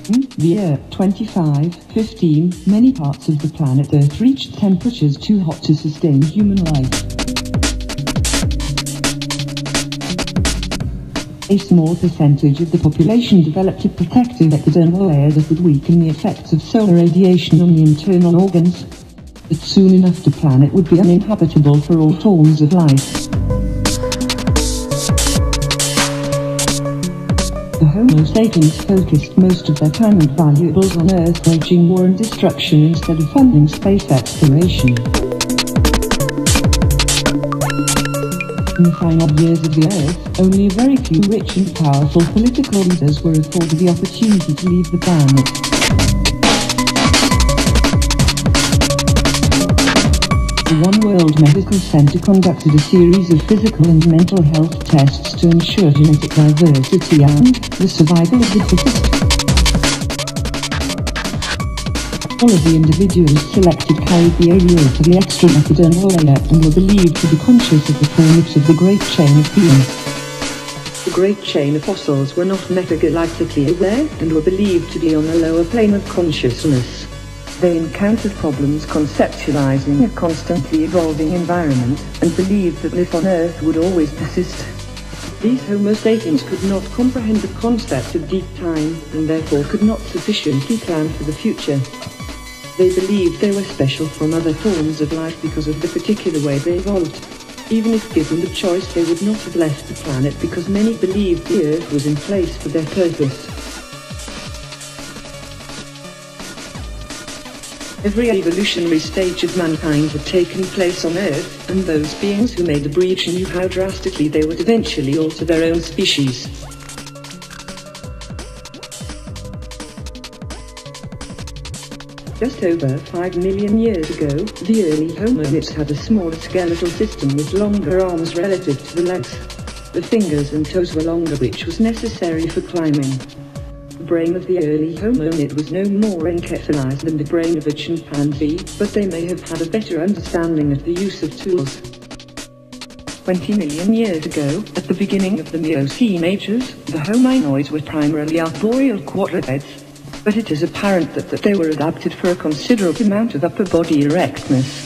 In the year 2515, many parts of the planet Earth reached temperatures too hot to sustain human life. A small percentage of the population developed a protective epidermal layer that would weaken the effects of solar radiation on the internal organs. But soon enough the planet would be uninhabitable for all forms of life. The Homo sapiens focused most of their time and valuables on Earth, waging war and destruction instead of funding space exploration. In the final years of the Earth, only a very few rich and powerful political leaders were afforded the opportunity to leave the planet. The One World Medical Center conducted a series of physical and mental health tests to ensure genetic diversity and the survival of the fittest. All of the individuals selected carried the allele for the extra epidermal layer and were believed to be conscious of the formats of the Great Chain of Being. The Great Chain of fossils were not metagalactically aware and were believed to be on a lower plane of consciousness. They encountered problems conceptualizing a constantly evolving environment and believed that life on Earth would always persist. These Homo sapiens could not comprehend the concept of deep time and therefore could not sufficiently plan for the future. They believed they were special from other forms of life because of the particular way they evolved. Even if given the choice, they would not have left the planet because many believed the Earth was in place for their purpose. Every evolutionary stage of mankind had taken place on Earth, and those beings who made the breach knew how drastically they would eventually alter their own species. Just over 5 million years ago, the early hominids had a smaller skeletal system with longer arms relative to the legs. The fingers and toes were longer, which was necessary for climbing. The brain of the early hominid was no more encephalized than the brain of a chimpanzee, but they may have had a better understanding of the use of tools. 20 million years ago, at the beginning of the Miocene ages, the hominoids were primarily arboreal quadrupeds. But it is apparent that they were adapted for a considerable amount of upper body erectness.